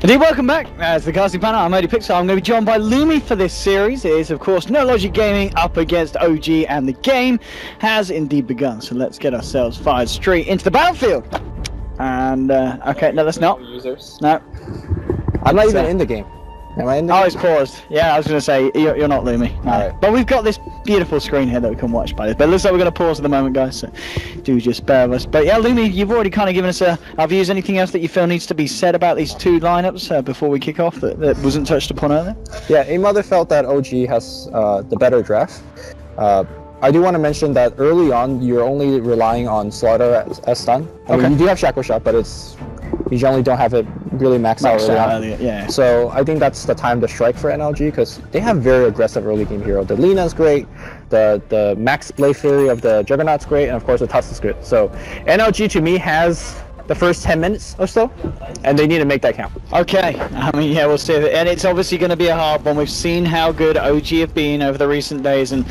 Indeed, welcome back to the casting panel. I'm Odie Pixar. I'm going to be joined by Lumi for this series. It is, of course, No Logic Gaming up against OG, and the game has indeed begun. So let's get ourselves fired straight into the battlefield. And, okay, no, that's not. Users. No. I'm not even in the game. Am I in the game? Oh, it's paused. Yeah, I was going to say, you're not Lumi. No. Alright. But we've got this beautiful screen here that we can watch by this. But it looks like we're going to pause at the moment, guys. So do just bear with us. But yeah, Lumi, you've already kind of given us our views. Anything else that you feel needs to be said about these two lineups before we kick off that wasn't touched upon earlier? Yeah, A-Mother felt that OG has the better draft. I do want to mention that early on, you're only relying on Slaughter as stun. I mean, you do have Shackle Shot, but you generally don't have it really maxed out early on. Yeah. So I think that's the time to strike for NLG, because they have very aggressive early game hero. The Lina's great, the Max Blade Fury of the Juggernaut's great, and of course the Tusk is good. So NLG to me has the first 10 minutes or so, and they need to make that count. Okay, I mean, yeah, we'll see. And it's obviously going to be a hard one. We've seen how good OG have been over the recent days, and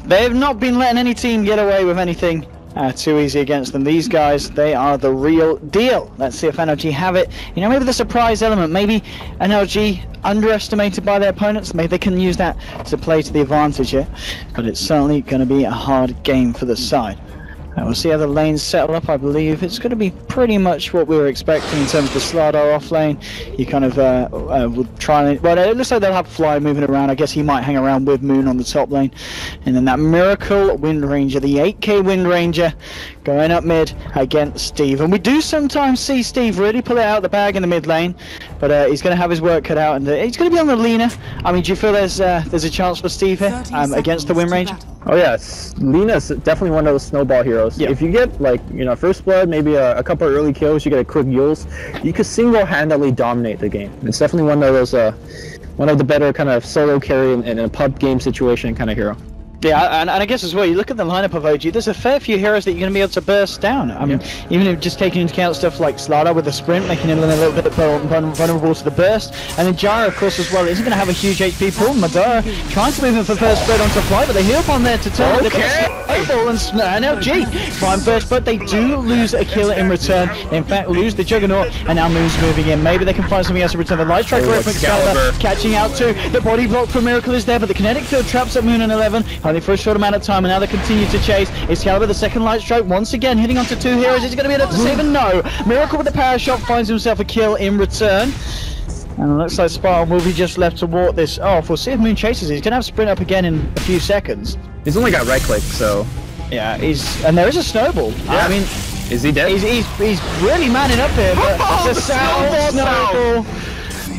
they have not been letting any team get away with anything too easy against them. These guys, they are the real deal. Let's see if NLG have it. You know, maybe the surprise element, maybe NLG underestimated by their opponents. Maybe they can use that to play to the advantage here. But it's certainly going to be a hard game for the side. We'll see how the lanes settle up. I believe it's going to be pretty much what we were expecting in terms of the Slardar off lane. You kind of will try and... Well, it looks like they'll have Fly moving around. I guess he might hang around with Moon on the top lane. And then that Miracle Wind Ranger, the 8k Wind Ranger, going up mid against Steve. And we do sometimes see Steve really pull it out of the bag in the mid lane. But he's going to have his work cut out. And he's going to be on the Lina. I mean, do you feel there's a chance for Steve here against the Wind Ranger? Oh yeah, Lina's definitely one of those snowball heroes. Yeah. If you get, like, you know, first blood, maybe a couple of early kills, you get a quick Yules, you could single-handedly dominate the game. It's definitely one of those, one of the better kind of solo carry in a pub game situation kind of hero. Yeah, and I guess as well, you look at the lineup of OG, there's a fair few heroes that you're going to be able to burst down. I mean, even if just taking into account stuff like Slardar with the sprint, making him a little bit vulnerable to the burst. And then Gyro, of course, as well, isn't going to have a huge HP pool. Madara trying to move him for first blood onto Fly, but they heal upon there to turn it. And NLG find first blood. They do lose a kill in return. They, in fact, lose the Juggernaut, and now Moon's moving in. Maybe they can find something else to return. The Light Strike catching out too. The body block for Miracle is there, but the kinetic field traps at Moon and 11. Only for a short amount of time, and now they continue to chase. Excalibur, the second Light Strike, once again hitting onto two heroes. Is it going to be enough to save him? No. Miracle with the power shot finds himself a kill in return. And it looks like Spartan will be just left to walk this off. We'll see if Moon chases it. He's going to have sprint up again in a few seconds. He's only got right click, so... Yeah, and there is a snowball. Yeah. I mean... Is he dead? He's really manning up here, but it's a snowball.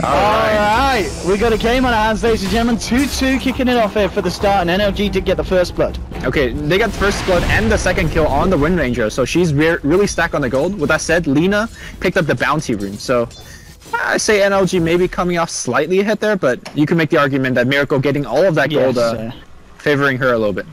Alright, we got a game on our hands, ladies and gentlemen. 2-2 kicking it off here for the start, and NLG did get the first blood. Okay, they got the first blood and the second kill on the Wind Ranger, so she's really stacked on the gold. With that said, Lina picked up the bounty rune, so I say NLG maybe coming off slightly ahead there, but you can make the argument that Miracle getting all of that gold favoring her a little bit.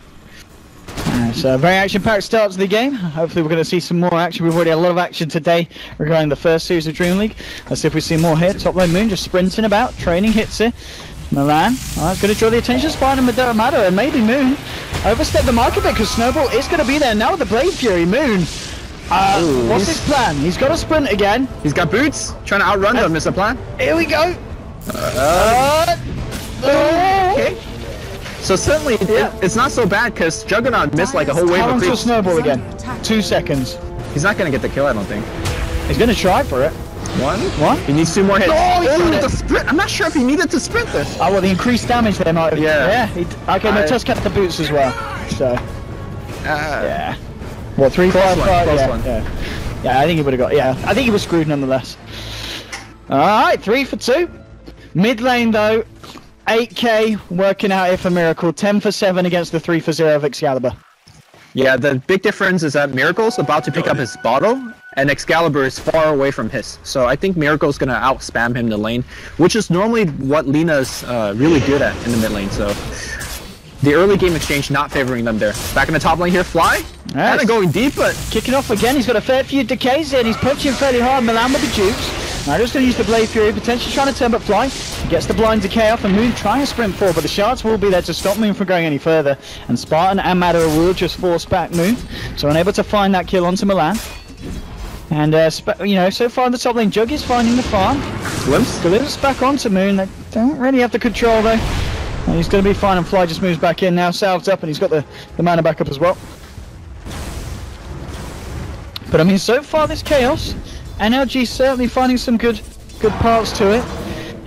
So a very action-packed start to the game. Hopefully we're going to see some more action. We've already had a lot of action today regarding the first series of DreamLeague. Let's see if we see more here. Top lane Moon just sprinting about, training hits it. Milan, it's going to draw the attention of Spider Madara, and maybe Moon overstep the mark a bit, because Snowball is going to be there. Now with the Blade Fury, Moon. What's his plan? He's got a sprint again. He's got boots, trying to outrun them is the plan. Here we go. Okay. So certainly, it's not so bad, because Juggernaut missed like a whole wave of creeps. Snowball again. 2 seconds. He's not going to get the kill, I don't think. He's going to try for it. One? He needs 2 more hits. Oh, the sprint! I'm not sure if he needed to sprint this. Oh, well, the increased damage there might have... Yeah. Okay, no, Tusk had the boots as well. So... yeah. What, 3, 5, 5? Yeah, I think he would have got... Yeah, I think he was screwed nonetheless. Alright, 3 for 2. Mid lane, though. 8k working out here for Miracle. 10 for 7 against the 3 for 0 of Excalibur. Yeah, the big difference is that Miracle's about to pick up his bottle, and Excalibur is far away from his. So I think Miracle's going to out-spam him in the lane, which is normally what Lina's really good at in the mid lane. So the early game exchange not favoring them there. Back in the top lane here, Fly. Kind of going deep, but... Kicking off again. He's got a fair few decays in. He's punching fairly hard. Milan with the jukes. Now just going to use the Blade Fury, potentially trying to turn but Fly. Gets the blind decay off, and Moon trying to sprint forward, but the shards will be there to stop Moon from going any further. And Spartan and Madara will just force back Moon. So unable to find that kill onto Milan. And you know, so far in the top lane, Jug is finding the farm. Delivers back onto Moon. They don't really have the control though. And he's going to be fine, and Fly just moves back in now, salves up, and he's got the mana back up as well. But I mean, so far this Chaos, NLG certainly finding some good parts to it.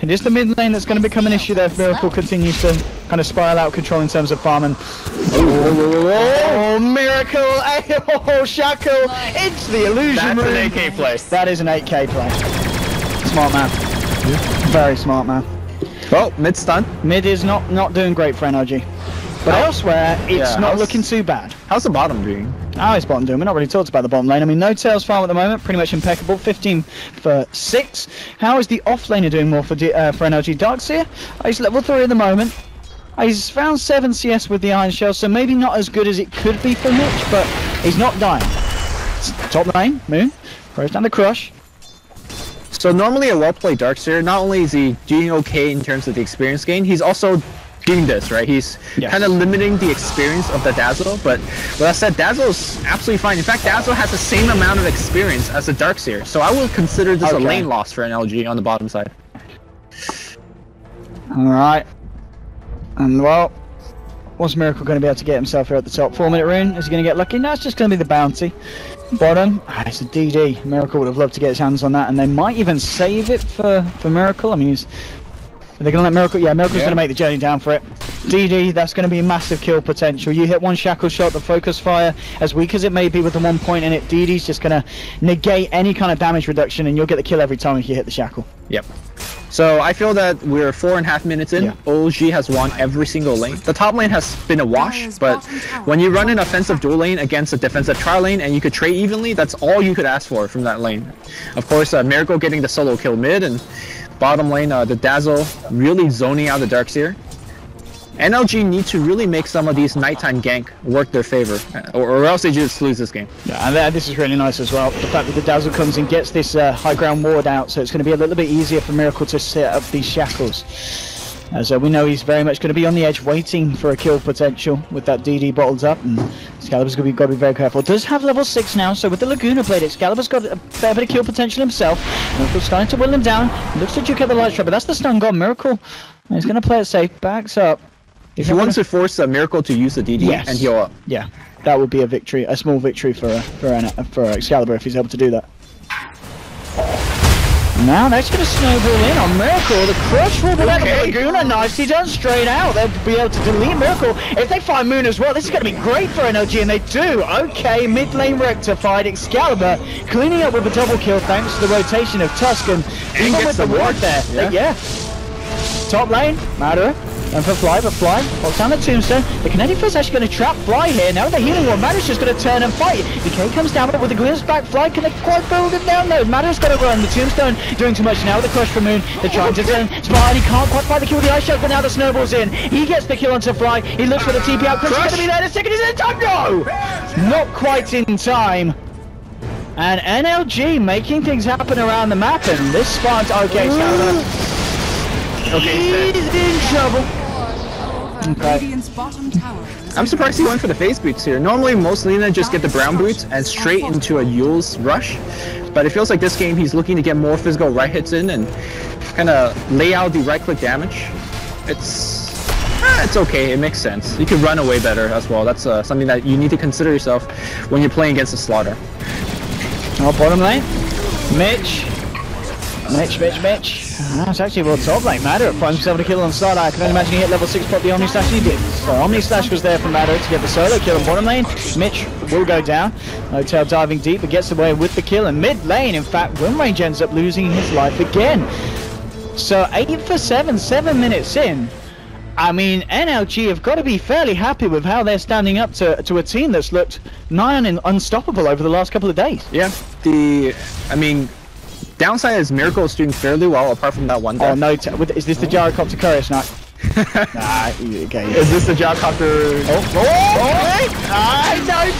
It is the mid lane that's going to become an issue there if Miracle continues to kind of spiral out of control in terms of farming. Oh, Miracle! Oh, Shackle! It's the illusion room. That's an AK play. That is an 8K play. Smart man. Very smart man. Well, mid stun. Mid is not doing great for NRG. But elsewhere, it's not looking too bad. How's the bottom doing? How is bottom doing? We're not really talked about the bottom lane. I mean, no Tails farm at the moment, pretty much impeccable. 15 for 6. How is the off laner doing more for NRG? Darkseer? He's level 3 at the moment. He's found 7 CS with the Iron Shell, so maybe not as good as it could be for Mitch, but he's not dying. Top lane, Moon, throws down the crush. So normally a well-played Darkseer, not only is he doing okay in terms of the experience gain, he's also doing this, right? He's kind of limiting the experience of the Dazzle, but with that said, Dazzle is absolutely fine. In fact, Dazzle has the same amount of experience as the Darkseer, so I will consider this a lane loss for NLG on the bottom side. Alright. And well, what's Miracle going to be able to get himself here at the top? 4-minute rune, is he going to get lucky? No, it's just going to be the bounty. Bottom, it's a DD. Miracle would have loved to get his hands on that, and they might even save it for Miracle. I mean, are they going to let Miracle? Yeah, Miracle's going to make the journey down for it. DD, that's going to be massive kill potential. You hit one Shackle shot, the focus fire, as weak as it may be with the 1 point in it, DD's just going to negate any kind of damage reduction, and you'll get the kill every time if you hit the Shackle. Yep. So I feel that we're 4.5 minutes in. OG has won every single lane. The top lane has been a wash, but when you run an offensive dual lane against a defensive tri lane and you could trade evenly, that's all you could ask for from that lane. Of course, Miracle getting the solo kill mid, and bottom lane, the Dazzle really zoning out the Darkseer. NLG need to really make some of these nighttime gank work their favor, or else they just lose this game. Yeah, and this is really nice as well. The fact that the Dazzle comes and gets this high ground ward out, so it's going to be a little bit easier for Miracle to set up these shackles. As we know, he's very much going to be on the edge, waiting for a kill potential with that DD bottled up, and Excalibur's got to be very careful. Does have level 6 now, so with the Laguna Blade, Excalibur's got a fair bit of kill potential himself. Miracle's starting to will him down. Looks to juke out the light strike, but that's the stun gone. Miracle, he's going to play it safe, backs up. If he wants to force a Miracle to use the DD and heal up. Yeah, that would be a victory, a small victory for Excalibur if he's able to do that. Now that's going to snowball in on Miracle. The crush will be out of Laguna. Nicely done, straight out. They'll be able to delete Miracle. If they find Moon as well, this is going to be great for NLG, and they do. Okay, mid lane rectified. Excalibur cleaning up with a double kill thanks to the rotation of Tuscan. Even with the ward there. Top lane, Madara. And for Fly, pops down the tombstone. The kinetic fist actually going to trap Fly here. Now the healing one, Madara's just going to turn and fight. DK comes down, but with the glimpse back, Fly can they quite build it down though. Madara's got to run. The tombstone doing too much now with the crush from Moon. They're trying to turn Smart, he can't quite fight the kill with the ice shot, but now the snowball's in. He gets the kill onto Fly. He looks for the TP out. Crush is going to be there in a second. He's in time. No! Not quite in time. And NLG making things happen around the map, and this spawns. Okay, he's in trouble. Okay. I'm surprised he went for the face boots here. Normally most Lina just get the brown boots and straight into a Yule's rush, but it feels like this game he's looking to get more physical right hits in and kind of lay out the right click damage. It's okay, it makes sense. You could run away better as well. That's something that you need to consider yourself when you're playing against a Slaughter. Oh, bottom lane, Mitch. That's actually well top lane. Madara finds himself a kill on Slaughter. I can only imagine he hit level 6, pop the Omni Slash, he did. So Omni Slash was there for Madara to get the solo kill on bottom lane. Mitch will go down. No Tail diving deep, but gets away with the kill. And mid lane, in fact, Windrange ends up losing his life again. So 8 for 7, 7 minutes in. I mean, NLG have got to be fairly happy with how they're standing up to a team that's looked nigh on unstoppable over the last couple of days. Yeah, downside is Miracle is doing fairly well apart from that one death. Oh no, is this the Gyrocopter Courier Snipe? Nah, okay. Is this the Gyrocopter? No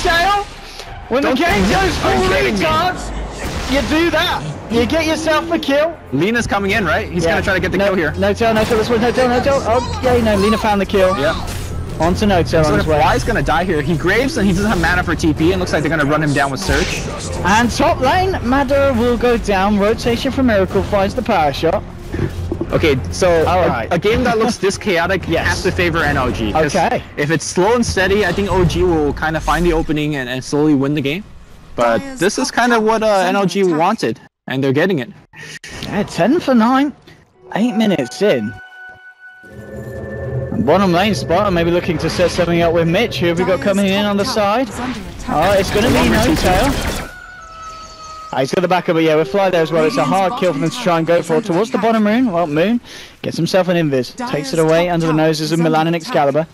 Tail! When the game goes full retards, you do that. You get yourself a kill. Lina's coming in, right? He's gonna try to get the kill here. No Tail, this one, no Tail. Okay, no, Lina found the kill. Yeah. Onto Notel on his way. Fly's gonna die here. He graves and he doesn't have mana for TP, and looks like they're gonna run him down with Surge. And top lane, Madara will go down. Rotation from Miracle finds the power shot. Okay, so right. a game that looks this chaotic has to favor NLG. Okay. If it's slow and steady, I think OG will kind of find the opening and slowly win the game. But this is kind of what NLG wanted, and they're getting it. Yeah, 10 for 9. 8 minutes in. Bottom lane spot, maybe looking to set something up with Mitch. Who have we got coming in on the side? Oh, it's going to be Notel. He's got the backup, but yeah, with Fly there as well. It's a hard kill for them to try and go for towards the bottom Moon. Well, Moon gets himself an invis. Takes it away under the noses of Milan and Excalibur.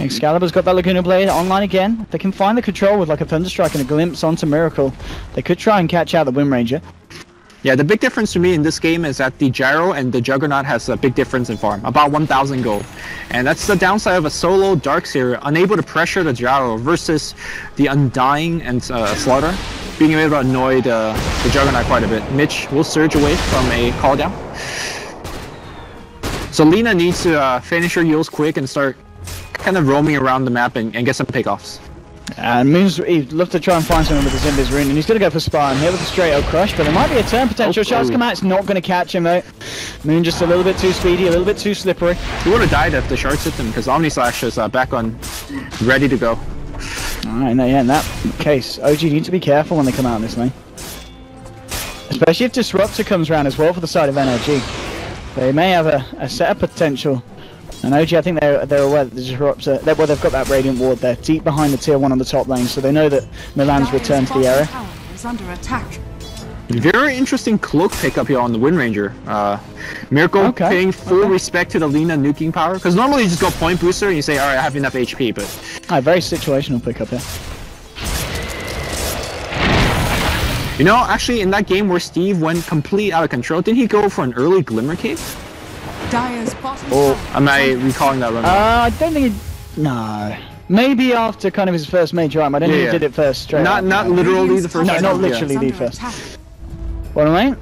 Excalibur's got that Laguna Blade online again. They can find the control with like a Thunderstrike and a glimpse onto Miracle. They could try and catch out the Wind Ranger. Yeah, the big difference to me in this game is that the Gyro and the Juggernaut has a big difference in farm, about 1,000 gold. And that's the downside of a solo Darkseer, unable to pressure the Gyro versus the Undying and Slaughter, being able to annoy the Juggernaut quite a bit. Mitch will surge away from a call down. So Lina needs to finish her Yules quick and start kind of roaming around the map and get some pickoffs. And Moon's, he'd love to try and find someone with his Invis rune, and he's going to go for Spine here with a straight out crush, but there might be a turn potential. Shots come out, it's not going to catch him though. Moon just a little bit too speedy, a little bit too slippery. He would have died if the shards hit him, because Omnislash is back on, ready to go. Alright, yeah, in that case, OG need to be careful when they come out in this lane. Especially if Disruptor comes around as well for the side of NLG. They may have a setup potential. And OG, I think they're aware that the Disruptor, well, they've got that Radiant Ward there, deep behind the tier 1 on the top lane, so they know that Milan's returned to the area. Is under attack. Very interesting cloak pickup here on the Wind Ranger. Miracle paying full respect to the Lina nuking power, because normally you just go point booster and you say, alright, I have enough HP, but... Very situational pickup here. You know, actually, in that game where Steve went complete out of control, didn't he go for an early Glimmer Cave? Am I recalling that wrong? I don't think he... No. Maybe after kind of his first major item. I don't think he did it first straight Not literally the first. No, not literally the first. Bottom lane.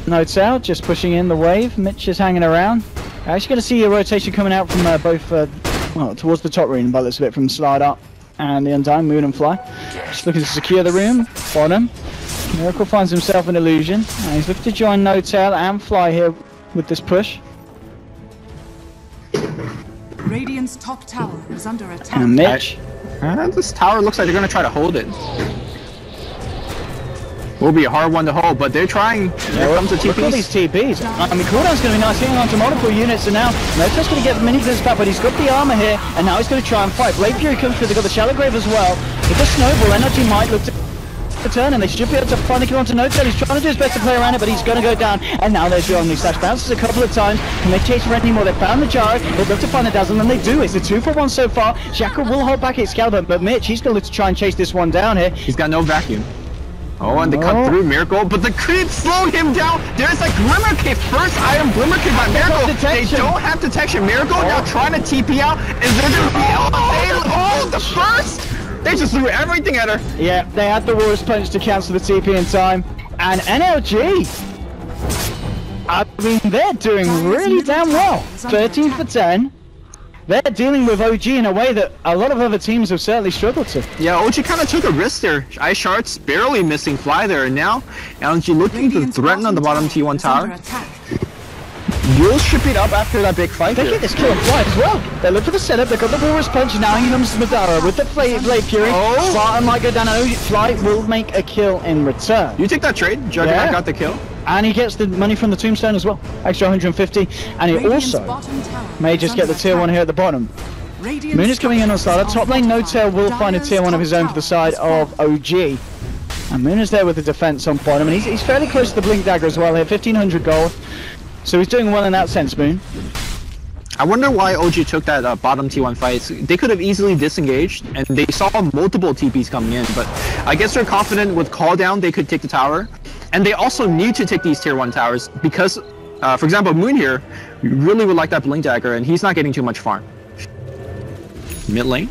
Notes out, just pushing in the wave. Mitch is hanging around. Actually going to see a rotation coming out from both, well, towards the top rune, by the looks of it, from Slide Up and the Undying, Moon and Fly. Just looking to secure the room. Bottom. Miracle finds himself an illusion. And he's looking to join Notel and Fly here with this push. Radiant's top tower is under attack. And Mitch. This tower looks like they're going to try to hold it. Will be a hard one to hold, but they're trying. Here comes the TPs. Look at all these TPs. I mean, cooldown's going to be nice, hitting onto multiple units, and now Notel's going to get the mini this back, but he's got the armor here, and now he's going to try and fight. Blade Fury comes through, they've got the Shallow Grave as well. With the Snowball, Energy might look to turn, and they should be able to find the kill onto Notel. He's trying to do his best to play around it, but he's going to go down. And now there's the Omnislash. Bounces a couple of times. Can they chase for anymore? They found the Gyro. They'd love to find the Dazzle, and they do. It's a 2-for-1 so far. Shackle will hold back Excalibur, but Mitch, he's going to look to try and chase this one down here. He's got no vacuum. Oh, and they cut through Miracle, but the creep slowed him down. There's a Glimmer Cave. First item, Glimmer Cave by Miracle. They don't have detection. Miracle now trying to TP out. Is there going to be the first? They just threw everything at her. Yeah, they had the Warriors Punch to cancel the TP in time. And NLG, I mean, they're doing really damn well. 13 for 10. They're dealing with OG in a way that a lot of other teams have certainly struggled to. Yeah, OG kind of took a risk there. Ice Shards barely missing Fly there, and now LG looking to threaten on the bottom T1 tower. You'll ship it up after that big fight. They get this kill on Fly as well. They look for the setup, they've got the Warriors Punch, now he comes to Madara with the Blade Fury. Spartan might go down, and Fly will make a kill in return. You take that trade, Juggernaut got the kill. And he gets the money from the Tombstone as well, extra 150, and he also may just get the tier 1 here at the bottom. Moon is coming in on starter, top lane Notel will find a tier 1 of his own for the side of OG. And Moon is there with the defense on bottom, and he's fairly close to the Blink Dagger as well here, 1500 gold. So he's doing well in that sense, Moon. I wonder why OG took that bottom T1 fight. They could have easily disengaged, and they saw multiple TPs coming in, but I guess they're confident with call down they could take the tower. And they also need to take these tier 1 towers because, for example, Moon here really would like that Blink Dagger, and he's not getting too much farm. Mid lane.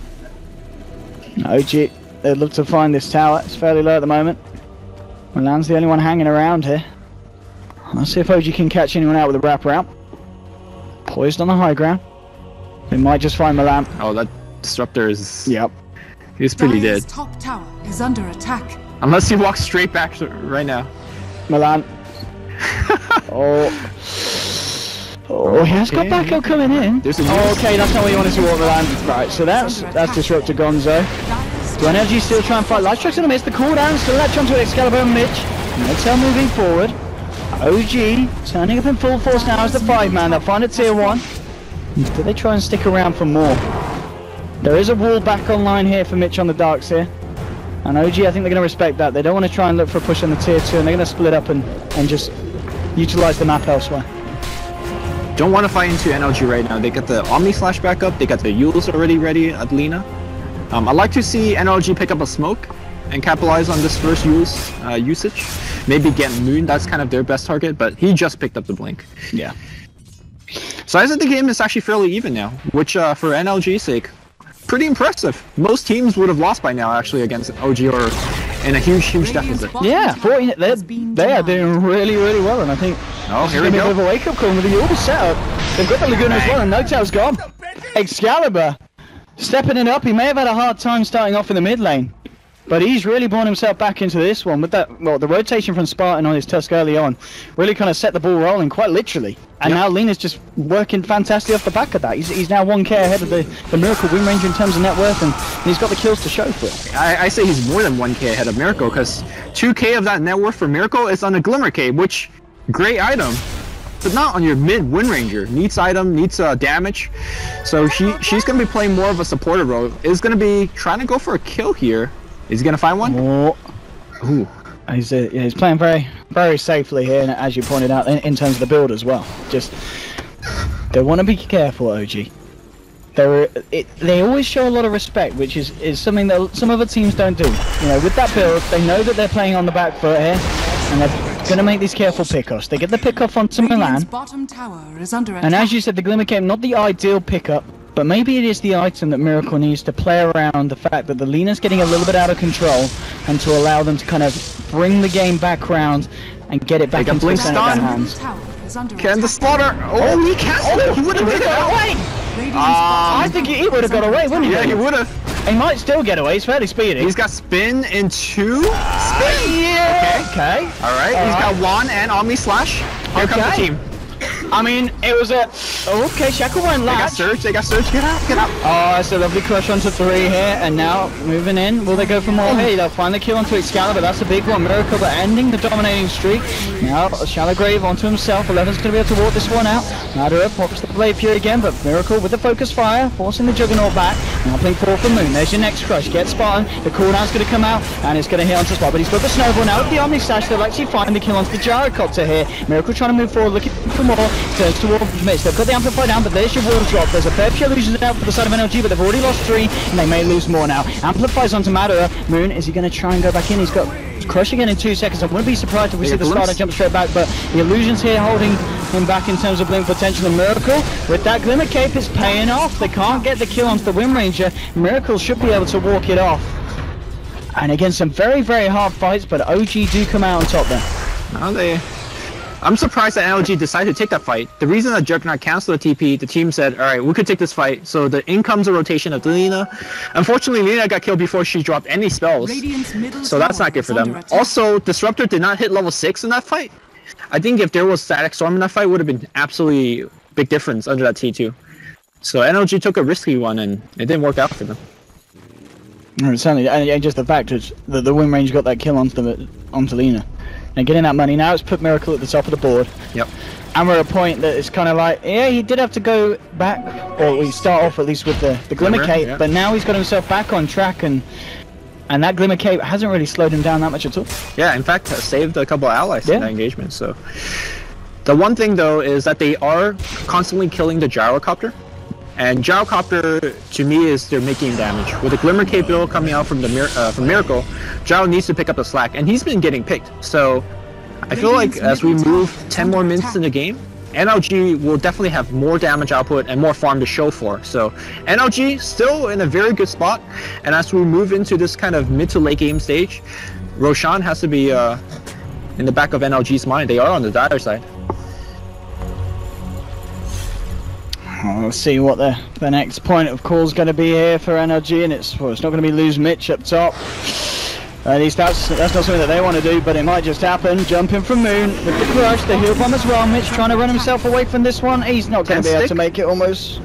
OG, they'd love to find this tower. It's fairly low at the moment. Milan's the only one hanging around here. Let's see if OG can catch anyone out with a wraparound. Poised on the high ground. They might just find Milan. Oh, Disruptor is... Yep. He's pretty Dire's dead. top tower is under attack. Unless he walks straight back right now. Milan. Oh, he has got backup coming in. There's a okay, that's not what you wanted to walk, Milan. Right, so that's Disruptor Gonzo. Do NLG still try and fight? Lightstrike's gonna miss the cooldown, still latch onto Excalibur and Mitch. Nexel moving forward. OG turning up in full force now as the 5-man. They'll find a tier 1. Do they try and stick around for more? There is a wall back online here for Mitch on the darks here. And OG, I think they're going to respect that. They don't want to try and look for a push on the tier 2, and they're going to split up and just utilize the map elsewhere. Don't want to fight into NLG right now. They got the Omni Slash back up. They got the Yules already ready at Lina. I'd like to see NLG pick up a smoke and capitalize on this first Yules usage. Maybe get Moon. That's kind of their best target, but he just picked up the blink. Yeah. So I think the game is actually fairly even now, which for NLG's sake, pretty impressive. Most teams would have lost by now actually against OG or in a huge deficit. Yeah, 14, they are doing really well, and I think here we go. A wake-up call with the Yules setup. They've got the Laguna as well, and No-Tail's gone. Excalibur stepping it up. He may have had a hard time starting off in the mid lane, but he's really borne himself back into this one with that. Well, the rotation from Spartan on his Tusk early on really kind of set the ball rolling, quite literally. And now Lina's just working fantastically off the back of that. He's now 1k ahead of the Miracle Win Ranger in terms of net worth, and he's got the kills to show for it. I say he's more than 1k ahead of Miracle, because 2k of that net worth for Miracle is on the Glimmer Cape, which, great item, but not on your mid Wind Ranger. Needs item, needs damage. So she's going to be playing more of a supporter role. Is going to be trying to go for a kill here. Is he going to find one? Oh. Ooh. He's playing very safely here, and as you pointed out, in terms of the build as well. Just they want to be careful, OG. They always show a lot of respect, which is something that some other teams don't do. You know, with that build, they know that they're playing on the back foot here, and they're going to make these careful pickoffs. They get the pickoff onto Milan, Bottom tower is under attack. and as you said, the Glimmer Cape, not the ideal pickup. But maybe it is the item that Miracle needs to play around the fact that the Lina's getting a little bit out of control, and to allow them to kind of bring the game back round and get it back into the center of their hands. Can the slaughter? Oh, he canceled it! He would have made it away! I think he would have got away, wouldn't he? Yeah, he would have. He might still get away, he's fairly speedy. He's got spin into spin! Yeah! Okay. Alright, he's got Juan and Omni Slash. Here comes the team. I mean, it was a... Okay, Shackle went last. They got Surge, get out, get out. Oh, that's a lovely crush onto 3 here, and now moving in. Will they go for more? Hey, they'll find the kill onto Excalibur, that's a big one. Miracle, but ending the dominating streak. Now, Shallow Grave onto himself. 11's going to be able to walk this one out. Madara pops the Blade Fury again, but Miracle with the focus fire, forcing the Juggernaut back. Now playing 4 for Moon. There's your next crush. Get Spartan. The cooldown's going to come out, and it's going to hit onto Spot, but he's got the Snowball now with the Omni Slash. They'll actually find the kill onto the Gyrocopter here. Miracle trying to move forward, looking for more. Turns towards Mitch. They've got the Amplify down, but there's your wall drop. There's a fair few illusions out for the side of NLG, but they've already lost 3, and they may lose more now. Amplifies onto Madara. Moon, is he going to try and go back in? He's got Crush again in 2 seconds. I wouldn't be surprised if we see the starter jump straight back, but the illusions here holding him back in terms of blink potential. And Miracle, with that Glimmer Cape, is paying off. They can't get the kill onto the Wind Ranger. Miracle should be able to walk it off. And again, some very hard fights, but OG do come out on top there. I'm surprised that NLG decided to take that fight. The reason that Juggernaut canceled the TP, the team said, alright, we could take this fight. So in comes a rotation of Lina. Unfortunately, Lina got killed before she dropped any spells. So that's not good for them. Also, Disruptor did not hit level 6 in that fight. I think if there was Static Storm in that fight, it would have been absolutely big difference under that T2. So NLG took a risky one, and it didn't work out for them. Certainly, and just the fact that the Wind Range got that kill onto Lina. And getting that money, now it's put Miracle at the top of the board. Yep. And we're at a point that it's kind of like, yeah, he did have to go back, or we start off at least with the Glimmer Cape, but now he's got himself back on track, and that Glimmer Cape hasn't really slowed him down that much at all. Yeah, in fact, saved a couple of allies in that engagement. So the one thing though is that they are constantly killing the Gyrocopter. And Gyrocopter, to me, is they're making damage. With the Glimmer Cape build coming out from from Miracle, Gyro needs to pick up the slack, and he's been getting picked. So I feel like as we move 10 more minutes in the game, NLG will definitely have more damage output and more farm to show for. So NLG still in a very good spot, and as we move into this kind of mid to late game stage, Roshan has to be in the back of NLG's mind. They are on the dire side. We'll see what the next point of call is going to be here for NLG, and it's not going to be lose Mitch up top. At least that's not something that they want to do, but it might just happen. Jumping from Moon with the crush, the heal bomb as well. Mitch trying to run himself away from this one. He's not going to be able to make it almost.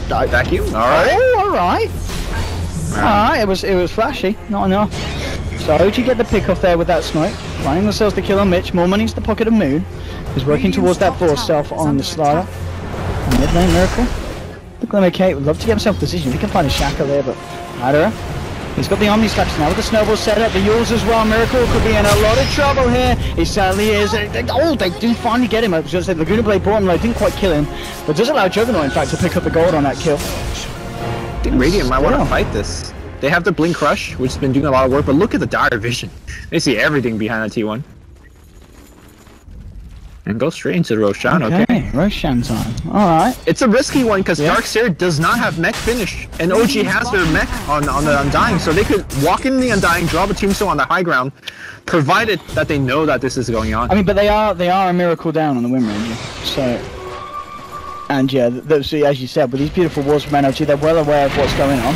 Vacuum. All right. Oh, all right. All right. It was flashy, not enough. So OG get the pick off there with that snipe. Finding themselves the kill on Mitch. More money into the pocket of Moon. He's working towards that force self on the slider. Mid lane Miracle. Look like okay, would love to get himself positioned. He can find a shackle there, but Adara. He's got the Omni Slaps now with the snowball set up. The Yules as well. Miracle could be in a lot of trouble here. He sadly is. Oh, they do finally get him. I was going to say Laguna Blade brought him low. Didn't quite kill him, but does allow Juggernaut in fact to pick up the gold on that kill. I think Radiant might want to fight this. They have the Blink Crush, which has been doing a lot of work, but look at the dire vision. They see everything behind the T1. And go straight into Roshan, okay. Roshan's on. Alright. It's a risky one because Darkseer does not have mech finish. And OG has their mech on the Undying, so they could walk in the Undying, drop a tombstone on the high ground, provided that they know that this is going on. I mean, but they are a miracle down on the Wind Ranger. So, and yeah, so as you said, with these beautiful walls from NLG, they're well aware of what's going on.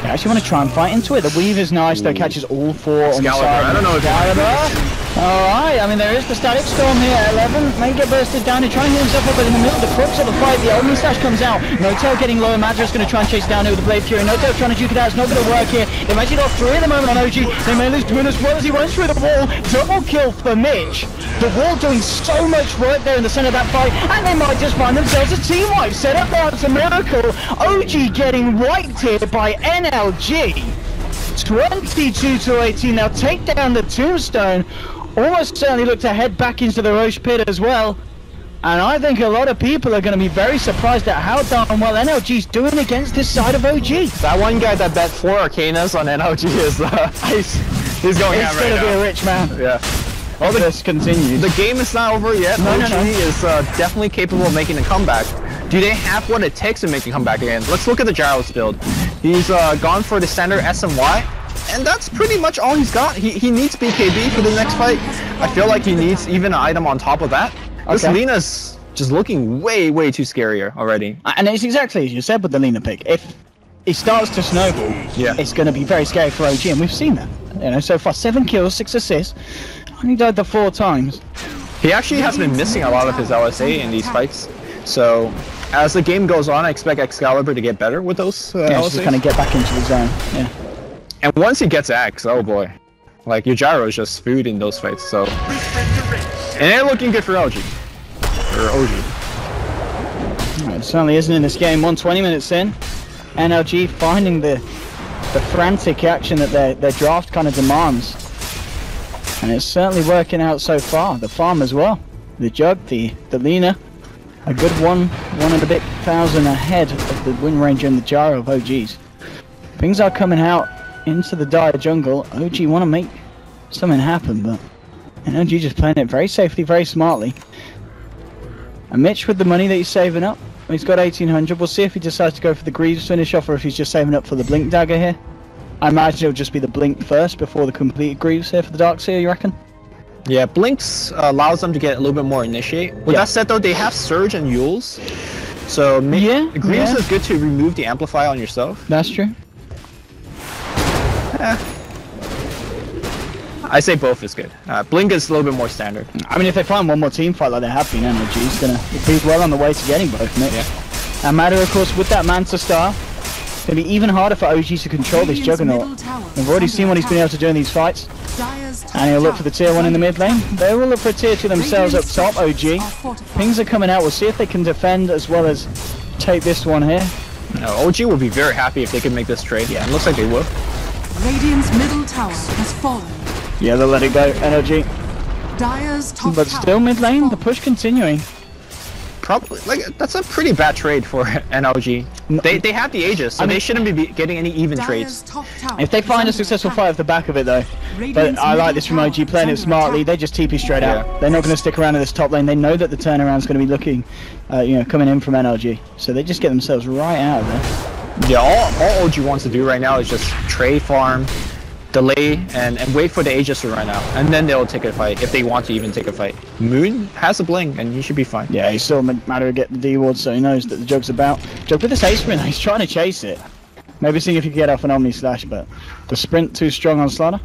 They actually want to try and fight into it. The weave is nice, though, catches all four on the side. I don't know if Alright, I mean there is the static storm here at 11, may get bursted down, he's trying to get himself up, but in the middle of the crux of the fight, the Omni Slash comes out. No-Tail getting low, Madra's going to try and chase down with the Blade Fury. No-Tail trying to juke it out, it's not going to work here. They've actually got 3 at the moment on OG, they may lose Twin as well as he runs through the wall. Double kill for Mitch. The wall doing so much work there in the centre of that fight, and they might just find themselves a team wipe. Set up there, it's a miracle. OG getting wiped here by NLG. 22 to 18, now take down the tombstone. Almost certainly look to head back into the Roche pit as well. And I think a lot of people are going to be very surprised at how darn well NLG's doing against this side of OG. That one guy that bet 4 Arcanas on NLG is he's going out right now. He's going to be a rich man. Yeah. Well, this continues. The game is not over yet. OG is definitely capable of making a comeback. Do they have what it takes to make a comeback again? Let's look at the Gyros build. He's gone for the standard SMY. And that's pretty much all he's got. He needs BKB for the next fight. I feel like he needs even an item on top of that. This Lina's just looking way too scarier already. And it's exactly as you said with the Lina pick. If he starts to snowball, it's going to be very scary for OG, and we've seen that. You know, so far 7 kills, 6 assists. Only died the 4 times. He actually has been missing a lot of his LSA in these fights. So as the game goes on, I expect Excalibur to get better with those LSAs. Just kind of get back into the zone. Yeah. And once he gets Axe, oh boy. Like, your gyro is just food in those fights, so... And they're looking good for LG. Or OG. It certainly isn't in this game. 120 minutes in. NLG finding the frantic action that their draft kind of demands. And it's certainly working out so far. The farm as well. The Jug, the Lina. A good one and a bit thousand ahead of the Wind Ranger and the gyro of OGs. Things are coming out into the dire jungle. OG want to make something happen, but NLG just playing it very safely, very smartly. And Mitch with the money that he's saving up, he's got 1800. We'll see if he decides to go for the Greaves finish off or if he's just saving up for the Blink Dagger here. I imagine it'll just be the Blink first before the complete Greaves here for the Darkseer, you reckon? Yeah, Blinks allows them to get a little bit more initiate. With that said though, they have Surge and Yules. So Greaves is good to remove the Amplify on yourself. That's true. I say both is good. Blink is a little bit more standard. I mean, if they find one more team fight like they have been, NLG's gonna be well on the way to getting both, Mitch. Yeah. And Matter, of course, with that Manta Star, it's gonna be even harder for OG to control this Juggernaut. We've already seen what he's been able to do in these fights. And he'll look for the tier 1 in the mid lane. They will look for a tier 2 themselves up top, OG. Pings are coming out. We'll see if they can defend as well as take this one here. No, OG will be very happy if they can make this trade. Yeah, it looks like they will. Radiant's middle tower has fallen. Yeah, they'll let it go, NLG. Dire's top but still mid lane, the push continuing. Probably, like, that's a pretty bad trade for NLG. They have the Aegis, so they shouldn't be getting any even trades. If they find a successful fight off the back of it though, but I like this from OG playing it smartly, they just TP straight out. They're not going to stick around in this top lane. They know that the turnaround's going to be looking, coming in from NLG. So they just get themselves right out of there. Yeah, all OG wants to do right now is just trade farm, delay and wait for the Aegis to run out, and then they'll take a fight if they want to even take a fight. Moon has a blink, and he should be fine. Yeah, he's still matter of getting the D ward, so he knows that the Jug's about. Jug with this ace sprint, he's trying to chase it. Maybe seeing if he can get off an Omni Slash, but the sprint too strong on Slaughter.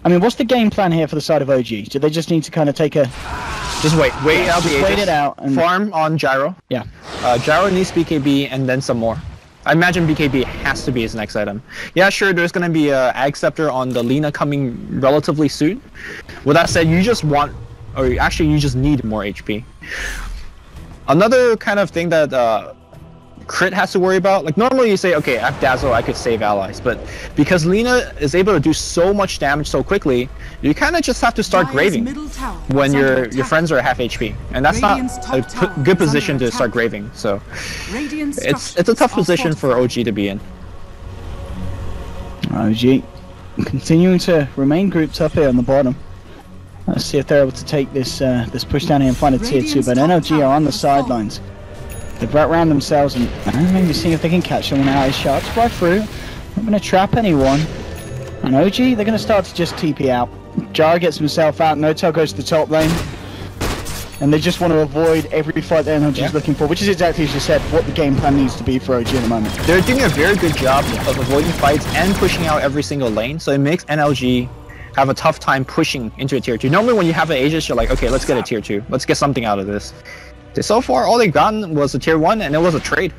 I mean, what's the game plan here for the side of OG? Do they just need to kind of take a... Just wait out the Aegis. Wait it out. And... farm on Gyro. Yeah. Gyro needs BKB and then some more. I imagine BKB has to be his next item. Yeah, sure, there's going to be a Ag Scepter on the Lina coming relatively soon. With that said, you just want, or actually you just need more HP. Another kind of thing that Crit has to worry about, like normally you say, okay, I have Dazzle, I could save allies, but because Lina is able to do so much damage so quickly, you kind of just have to start graving when your friends are half HP, and that's not a good position to start graving. So it's a tough position for OG to be in. OG continuing to remain grouped up here on the bottom. Let's see if they're able to take this this push down here and find a tier 2, but NLG are on the sidelines. They've wrapped around themselves and maybe seeing if they can catch someone out. His shots fly through. Not going to trap anyone. And OG, they're going to start to just TP out. Jara gets himself out. Notel goes to the top lane. And they just want to avoid every fight that NLG is looking for, which is exactly as you said, what the game plan needs to be for OG at the moment. They're doing a very good job of avoiding fights and pushing out every single lane, so it makes NLG have a tough time pushing into a tier 2. Normally when you have an Aegis, you're like, okay, let's get a tier 2. Let's get something out of this. So far, all they've gotten was a tier 1, and it was a trade.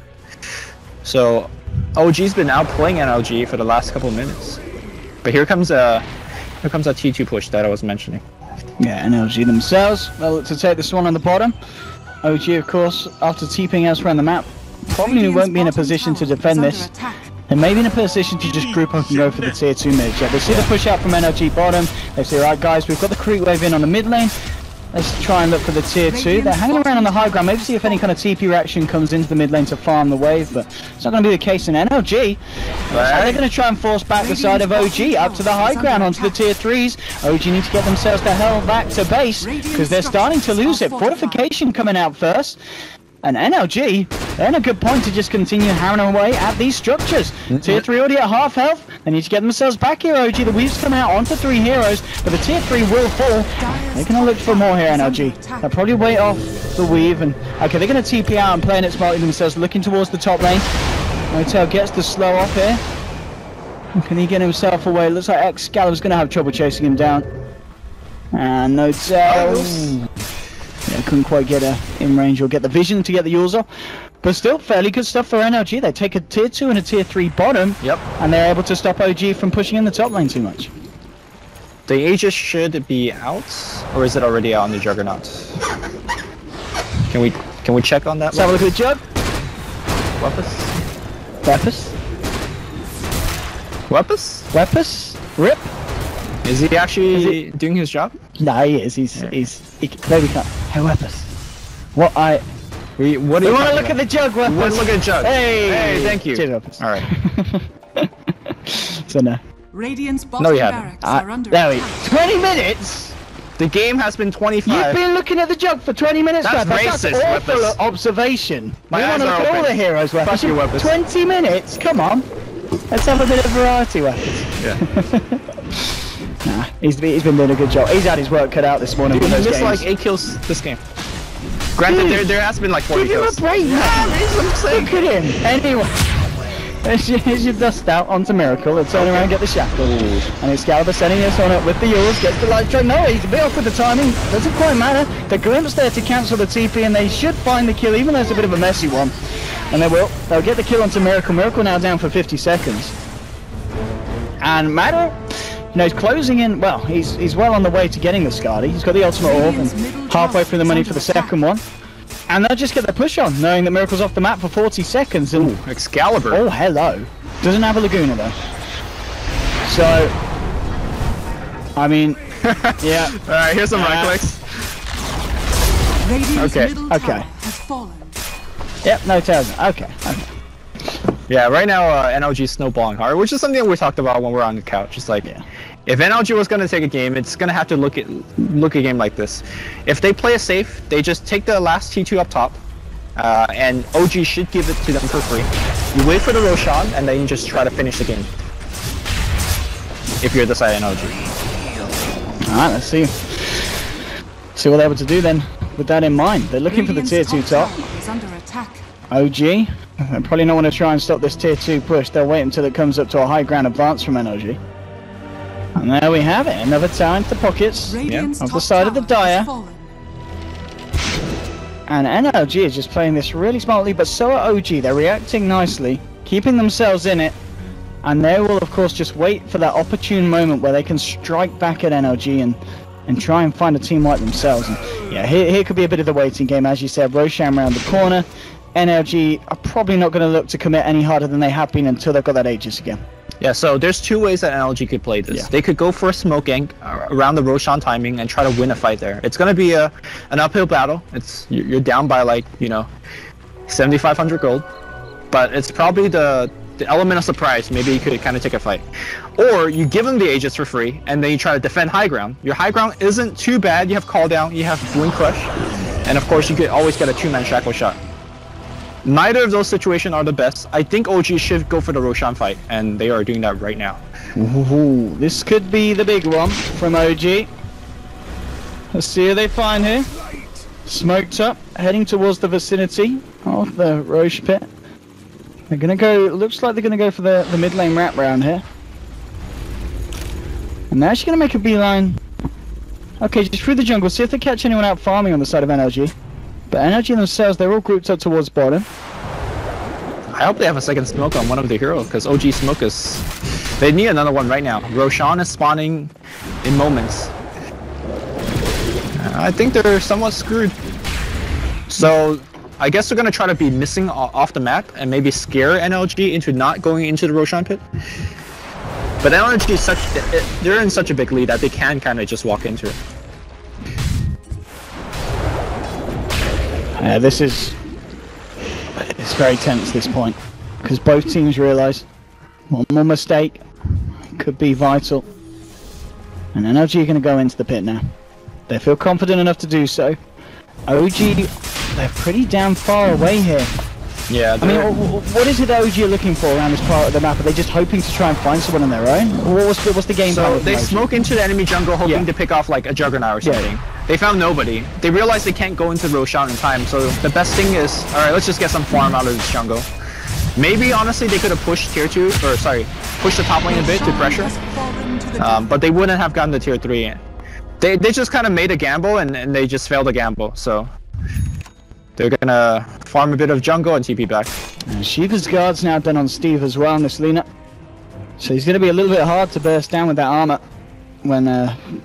So, OG's been outplaying NLG for the last couple of minutes. But here comes a T2 push that I was mentioning. Yeah, NLG themselves, they'll look to take this one on the bottom. OG, of course, after TPing elsewhere on the map, probably won't be in a position to defend this. They may be in a position to just group up and go for the tier 2 mid. They see the push out from NLG bottom. They say, right guys, we've got the creep wave in on the mid lane. Let's try and look for the tier 2. They're hanging around on the high ground, maybe see if any kind of TP reaction comes into the mid lane to farm the wave, but it's not going to be the case in NLG. So they're going to try and force back the side of OG up to the high ground onto the tier 3s. OG need to get themselves the hell back to base, because they're starting to lose it. Fortification coming out first. And NLG, they're in a good point to just continue hammering away at these structures. Tier 3 already at half health. They need to get themselves back here, OG. The weave's come out onto 3 heroes, but the tier 3 will fall. They're going to look for more here, NLG. They'll probably wait off the weave. And okay, they're going to TP out and playing it smartly themselves, looking towards the top lane. Notel gets the slow off here. Can he get himself away? Looks like Excalibur's going to have trouble chasing him down. And Notel... yeah, couldn't quite get in range or get the vision to get the Yulza. But still, fairly good stuff for NLG. They take a tier 2 and a tier 3 bottom. Yep. And they're able to stop OG from pushing in the top lane too much. The Aegis should be out, or is it already out on the Juggernaut? Can we check on that? Let's have a look at the Jug. Weapus. Rip. Is he actually doing his job? No, he is. There we go. Hey, Weapus. What do you want to look at the Jug, Weapus? We want to look at the Jug. Hey, thank you. Cheers, Weapus. All right. So no. Radiant's bottom barracks are under attack. 20 minutes? The game has been 25. You've been looking at the Jug for 20 minutes. That's racist, That's awful Weapus. observation. My we eyes want to look are at all open. the heroes, Weapus. Fuck you, Weapus. 20 minutes? Come on. Let's have a bit of variety, Weapus. Yeah. Nah, he's been doing a good job. He's had his work cut out this morning. Dude, for he those missed games. like 8 kills this game. Granted, there has been like 40 kills. Give him a break, man. Look at him. Anyway, here's your dust out onto Miracle. They'll turn around and get the shackle. And Excalibur setting this one up with the Yules. Gets the light strike. No, he's a bit off with the timing. Doesn't quite matter. The Glimpse there to cancel the TP, and they should find the kill, even though it's a bit of a messy one. And they will. They'll get the kill onto Miracle. Miracle now down for 50 seconds. And Matter, you know, he's closing in. Well, he's well on the way to getting the Skadi. He's got the ultimate orb and halfway through the money for the second one. And they'll just get the push on, knowing that Miracle's off the map for 40 seconds. And Excalibur. Oh, hello. Doesn't have a Laguna though. So, I mean, yeah. All right, here's some right clicks. Radiant's Okay. middle tower has fallen. Yep, no tells. Okay. Yeah, right now NLG is snowballing hard, which is something that we talked about when we were on the couch. It's like, if NLG was going to take a game, it's going to have to look a game like this. If they play it safe, they just take the last T2 up top, and OG should give it to them for free. You wait for the Roshan, and then you just try to finish the game. if you're the side NLG. Alright, let's see. See what they're able to do then with that in mind. They're looking for the tier 2 top. OG, they probably not want to try and stop this tier 2 push. They'll wait until it comes up to a high ground advance from NLG. And there we have it, another tower into the pockets of the side of the Dire. And NLG is just playing this really smartly, but so are OG. They're reacting nicely, keeping themselves in it, and they will of course just wait for that opportune moment where they can strike back at NLG and try and find a team like themselves. And yeah, here could be a bit of the waiting game, as you said. Roshan around the corner. NLG are probably not going to look to commit any harder than they have been until they've got that Aegis again. Yeah, so there's two ways that NLG could play this. Yeah. They could go for a smoke gank around the Roshan timing and try to win a fight there. It's going to be an uphill battle. You're down by like, 7,500 gold. But it's probably the element of surprise. Maybe you could kind of take a fight. Or you give them the Aegis for free and then you try to defend high ground. Your high ground isn't too bad. You have call down, you have blink crush. And of course you could always get a 2-man shackle shot. Neither of those situations are the best. I think OG should go for the Roshan fight, and they are doing that right now. Ooh, this could be the big one from OG. Let's see who they find here. Smoked up, heading towards the vicinity of the Roche pit. They're gonna go, looks like they're gonna go for the mid lane wrap round here. And they're actually gonna make a beeline. Okay, just through the jungle, see if they catch anyone out farming on the side of NLG. But NLG themselves, they're all grouped up towards bottom. I hope they have a second smoke on one of the heroes, because OG smoke is... They need another one right now. Roshan is spawning in moments. I think they're somewhat screwed. So, I guess they're going to try to be missing off the map and maybe scare NLG into not going into the Roshan pit. But NLG is they're in such a big lead that they can kind of just walk into it. It's very tense at this point, because both teams realise one more mistake could be vital. And NLG are going to go into the pit now. They feel confident enough to do so. OG, they're pretty damn far away here. Yeah. I mean, what is it that OG are looking for around this part of the map? Are they just hoping to try and find someone on their own? What's the game plan? So they smoke into the enemy jungle hoping to pick off like a Juggernaut or something. Yeah. They found nobody. They realized they can't go into Roshan in time, so the best thing is, alright, let's just get some farm out of this jungle. Maybe, honestly, they could have pushed pushed the top lane a bit to pressure. But they wouldn't have gotten the tier 3. They just kind of made a gamble, and they just failed a gamble, so... They're gonna farm a bit of jungle and TP back. And Shiva's guard's now done on Steve as well, on this Lina. So he's gonna be a little bit hard to burst down with that armor when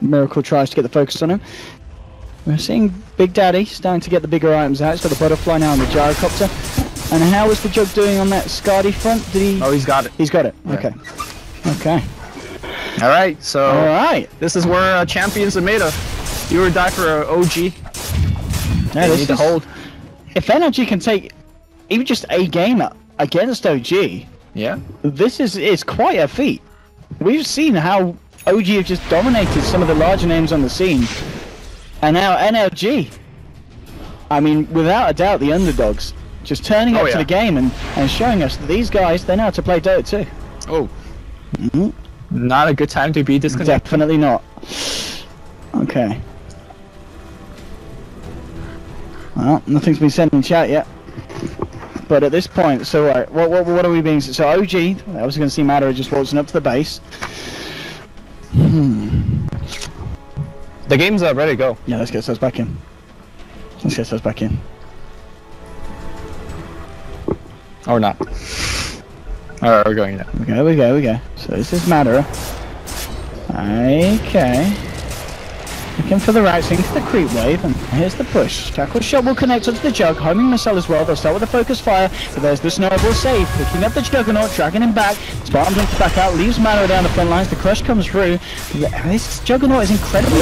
Miracle tries to get the focus on him. We're seeing Big Daddy starting to get the bigger items out. He's got the butterfly now on the gyrocopter. And how is the Jug doing on that Scardy front? Did he? Oh, he's got it. He's got it. Yeah. Okay. Okay. All right. So. All right. This is where champions are made of. You or die for OG. Yeah, they need to hold. If NLG can take even just a game against OG, yeah, this is quite a feat. We've seen how OG have just dominated some of the larger names on the scene, and now NLG, I mean, without a doubt, the underdogs, just turning up to the game and showing us that these guys, they know how to play Dota 2. Oh, not a good time to be disconnected. Definitely not. Okay. Well, nothing's been said in chat yet. But at this point, so right, what are we being? So OG, I was going to see Matter just waltzing up to the base. The game's ready to go. Yeah, let's get those back in. Let's get those back in. Or not. Alright, we're going now. We go. So this is Matter. Okay. Looking for the routes into the creep wave, and here's the push. Tackle shot will connect onto the Jug, homing missile as well. They'll start with a focus fire, but there's the snowball save, picking up the Juggernaut, dragging him back. Spartan jumps back out, leaves Mano down the front lines. The crush comes through. This Juggernaut is incredible.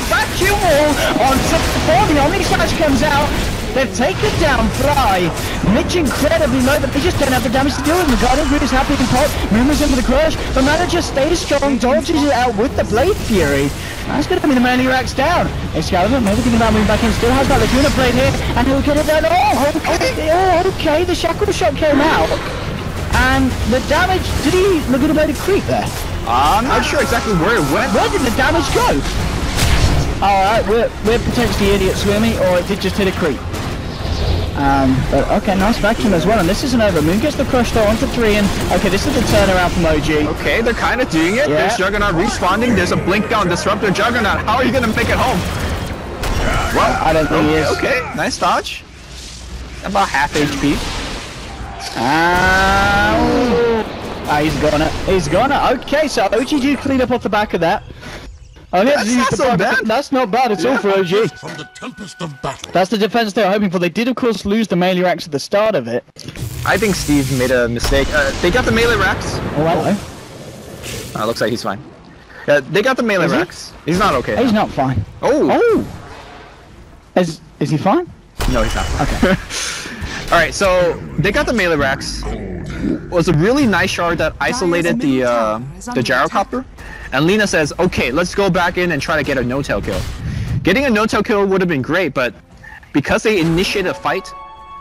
Vacuum wall on top before the Omni Slash comes out. They've taken down Fly. Mitch incredibly low, but they just don't have the damage to do it. The Guardian Grid is happy to pop, moves into the crush. The Mana just stays strong, dodges it out with the Blade Fury. That's going to be the man who racks down. Excalibur, maybe thinking about moving back in, still has that Laguna Blade here, and he'll get it down. Okay, the Shackle Shot came out. And the damage, did he Laguna Blade a creep there? I'm not sure exactly where it went. Where did the damage go? Alright, we're potentially idiots, Swimmy, or it did just hit a creep. But okay, nice vacuum as well, and this isn't over. Moon gets the crush though onto 3, and okay, this is the turnaround from OG. Okay, they're kind of doing it. Yeah. There's Juggernaut respawning. There's a blink down disruptor. Juggernaut, how are you gonna make it home? Well, I don't think he is. Okay, nice dodge. About half HP. He's got it. He's got it. Okay, so OG do clean up off the back of that. Okay, that's not so bad. That's not bad at all for OG. From the tempest of battle. That's the defense they were hoping for. They did, of course, lose the melee racks at the start of it. I think Steve made a mistake. They got the melee racks. Oh, hello. Looks like he's fine. Yeah, they got the melee racks. He's not okay. He's not fine. Oh. Is he fine? No, he's not. Okay. Alright, so they got the melee racks. It was a really nice shard that isolated the gyrocopter. And Lina says, okay, let's go back in and try to get a no-tail kill. Getting a no-tail kill would have been great, but because they initiated a fight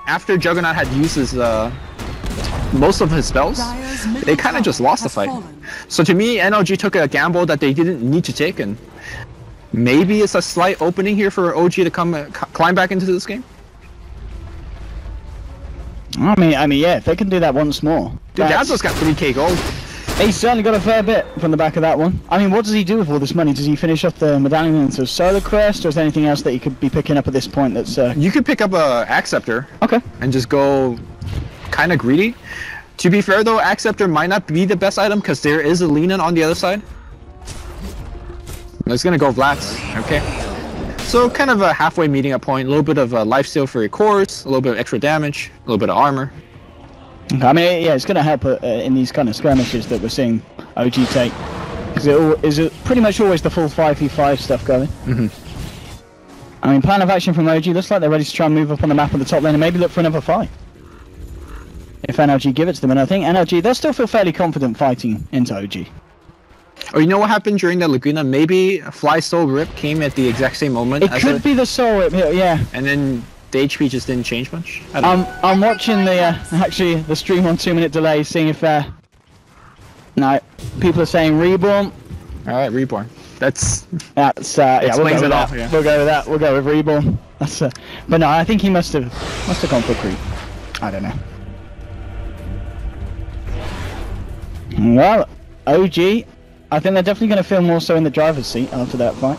after Juggernaut had used his, most of his spells, they kind of just lost the fight. So to me, NLG took a gamble that they didn't need to take, and maybe it's a slight opening here for OG to climb back into this game. I mean, yeah, if they can do that once more. Dude, ASUS got 3k gold. He's certainly got a fair bit from the back of that one. I mean, what does he do with all this money? Does he finish off the medallion into Solar Crest, or is there anything else that he could be picking up at this point that's... You could pick up a Acceptor. Okay. And just go kind of greedy. To be fair though, Acceptor might not be the best item because there is a Lina on the other side. It's gonna go Vlax. Okay. So kind of a halfway meeting up point. A little bit of lifesteal for your cores, a little bit of extra damage, a little bit of armor. I mean, yeah, it's going to help in these kind of skirmishes that we're seeing OG take. Because it is pretty much always the full 5v5 stuff going. I mean, plan of action from OG looks like they're ready to try and move up on the map of the top lane and maybe look for another fight. If NLG give it to them, and I think NLG, they'll still feel fairly confident fighting into OG. Oh, you know what happened during the Laguna? Maybe Fly Soul Rip came at the exact same moment. It could be the Soul Rip, yeah. And then the HP just didn't change much. I'm watching the actually the stream on 2-minute delay, seeing if no, people are saying Reborn. All right, Reborn. That's yeah, we'll go with that. Yeah. We'll go with that. We'll go with Reborn. That's but no, I think he must have gone for creep. I don't know. Well, OG, I think they're definitely going to feel more so in the driver's seat after that fight.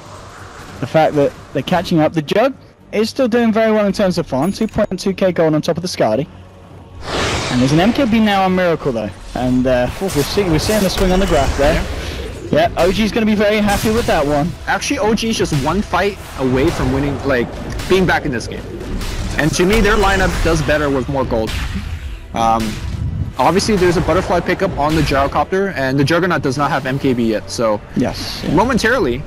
The fact that they're catching up. The Jug is still doing very well in terms of farm. 2.2k gold on top of the Skadi. And there's an MKB now on Miracle though. And we're seeing the swing on the graph there. Yeah, OG's going to be very happy with that one. Actually, OG is just one fight away from winning, like, being back in this game. And to me, their lineup does better with more gold. Obviously, there's a butterfly pickup on the gyrocopter, and the Juggernaut does not have MKB yet, so yes, momentarily,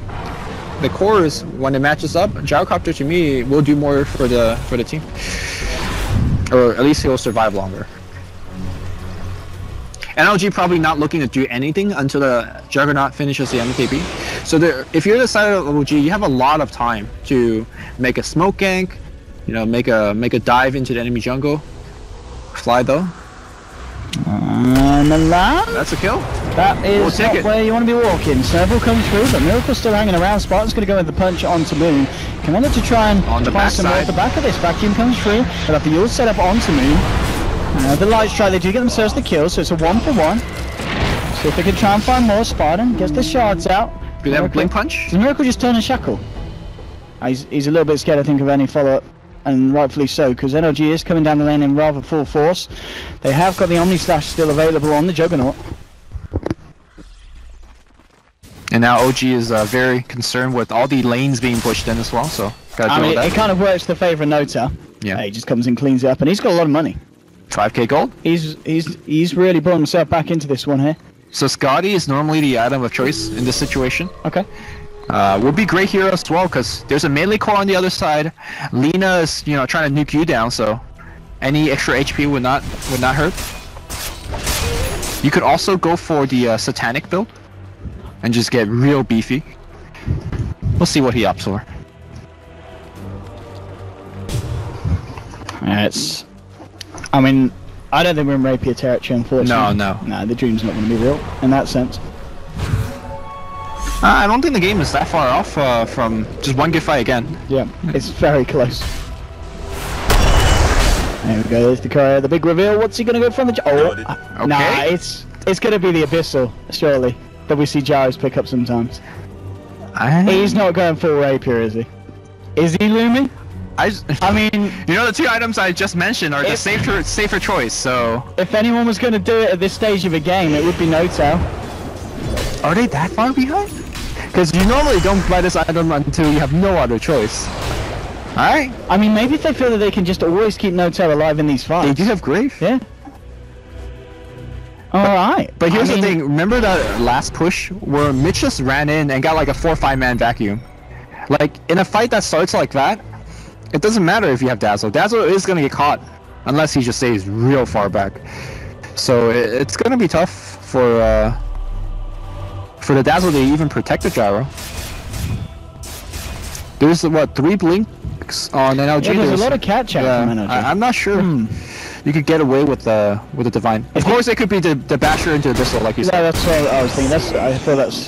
the cores, when it matches up, gyrocopter to me will do more for the team, or at least he'll survive longer. NLG probably not looking to do anything until the Juggernaut finishes the MKB. So if you're the side of OG, you have a lot of time to make a smoke gank, you know, make a dive into the enemy jungle. Fly though. And that's a kill. That is not where you want to be walking. Several come through, but Miracle's still hanging around. Spartan's going to go with the punch onto Moon. Commander to try and find some more at the back of this. Vacuum comes through. They'll have the Yule set up onto Moon. The light strike, they do get themselves the kill, so it's a 1-for-1. See if they can try and find more. Spartan gets the shards out. Do they have a blink punch? Does Miracle just turn and shackle? He's a little bit scared, I think, of any follow-up. And rightfully so, because NLG is coming down the lane in rather full force. They have got the Omni Slash still available on the Juggernaut. And now OG is very concerned with all the lanes being pushed in as well, so gotta deal with that. It kind of works to favour Nota. Yeah. He just comes and cleans it up, and he's got a lot of money. 5k gold? He's really brought himself back into this one here. So Skadi is normally the item of choice in this situation. Okay. Would be great here as well because there's a melee core on the other side. Lina is, trying to nuke you down, so any extra HP would not hurt. You could also go for the satanic build and just get real beefy. We'll see what he opts for. I mean, I don't think we're in Rapier territory, unfortunately. No. No, the dream's not going to be real in that sense. I don't think the game is that far off from just one good fight again. Yeah, it's very close. There we go, there's the big reveal. What's he gonna go from the... Oh, okay. Nah, it's gonna be the Abyssal, surely, that we see Gyros pick up sometimes. He's not going full rapier, is he? Is he looming? I mean... You know, the two items I just mentioned are the safer choice, so... If anyone was gonna do it at this stage of a game, it would be No-Tail. Are they that far behind? Because you normally don't buy this item until you have no other choice. Alright. I mean, maybe if they feel that they can just always keep No-Tail alive in these fights. They do have Grave. Yeah. Alright. But here's the thing, remember that last push where Mitch just ran in and got like a 4-5 man vacuum? Like, in a fight that starts like that, it doesn't matter if you have Dazzle. Dazzle is gonna get caught, unless he just stays real far back. So it's gonna be tough for the Dazzle to even protect the Gyro. There's what, 3 blinks on NLG? Yeah, there's a lot of catch out from NLG. I'm not sure you could get away with the Divine. Of course, it could be the Basher into Abyssal, like you said. Yeah, that's what I was thinking. I feel that's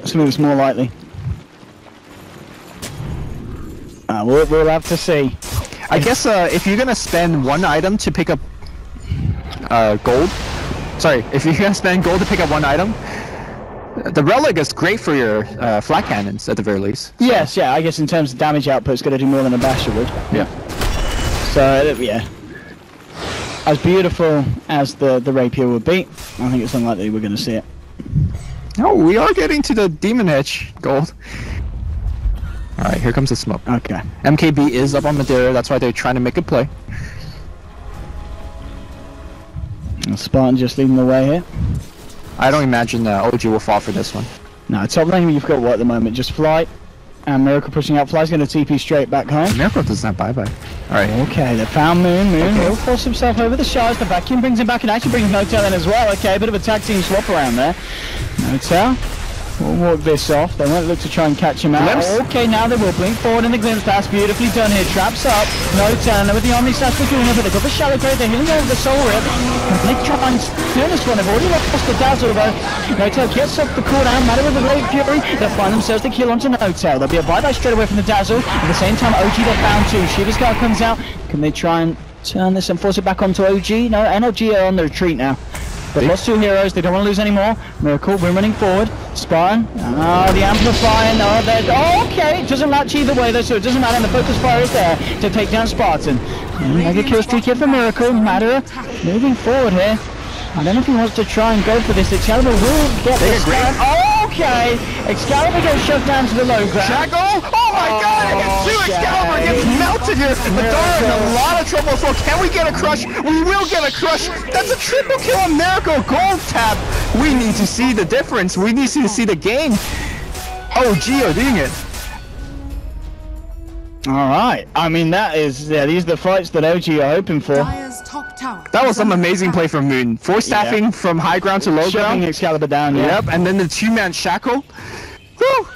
something that's more likely. We'll have to see. I guess if you're gonna spend one item to pick up gold, sorry, if you're gonna spend gold to pick up one item, the relic is great for your flat cannons at the very least. So. Yes, yeah. I guess in terms of damage output, it's gonna do more than a Basher would. Yeah. So yeah. As beautiful as the rapier would be, I think it's unlikely we're gonna see it. Oh, we are getting to the Demon Edge gold. Alright, here comes the smoke. Okay. MKB is up on Madeira, that's why they're trying to make a play. And Spartan just leading the way here. I don't imagine OG will fall for this one. No, top lane you've got what at the moment? Just Flight and Miracle pushing out. Flight's going to TP straight back home. Miracle does not bye-bye. Alright. Okay, they found Moon. Moon will force himself over the shards. The vacuum brings him back and actually brings No-Tail in as well. Okay, a bit of a tag team swap around there. No-Tail will walk this off. They won't look to try and catch him out. Glimpse. Okay, now they will blink forward in the glimpse. That's beautifully done here. Traps up. No-Tail with the Omni Slash Laguna, but they've got the Shallow Grave. They're healing over the Soul Rip. They try and turn this one. They've already lost the Dazzle though. No-Tail gets up the cooldown. Matter with the Great Fury. They'll find themselves the kill onto No-Tail. There'll be a bye-bye straight away from the Dazzle. At the same time, OG they're found too. Shiva's guard comes out. Can they try and turn this and force it back onto OG? No, NLG are on the retreat now. They've lost 2 heroes, they don't want to lose any more. Miracle, we're running forward. Spartan, the Amplifier, no, okay, it doesn't latch either way though, so it doesn't matter, and the focus fire is there to take down Spartan. Mega kill streak here for Miracle, Matter moving forward here. I don't know if he wants to try and go for this. Excalibur will get this. Okay, Excalibur gets shoved down to the low ground. Shackle! Oh my god! Excalibur gets melted here! Madara in a lot of trouble, so can we get a crush? We will get a crush! That's a triple kill on Miracle! Gold tap! We need to see the difference. We need to see the game. OG are doing it. Alright, I mean that is, yeah, these are the fights that OG are hoping for. That was some amazing play from Moon. 4 staffing from high ground to low ground. Shoving Excalibur down, yeah. Yep, and then the 2-man shackle. Woo!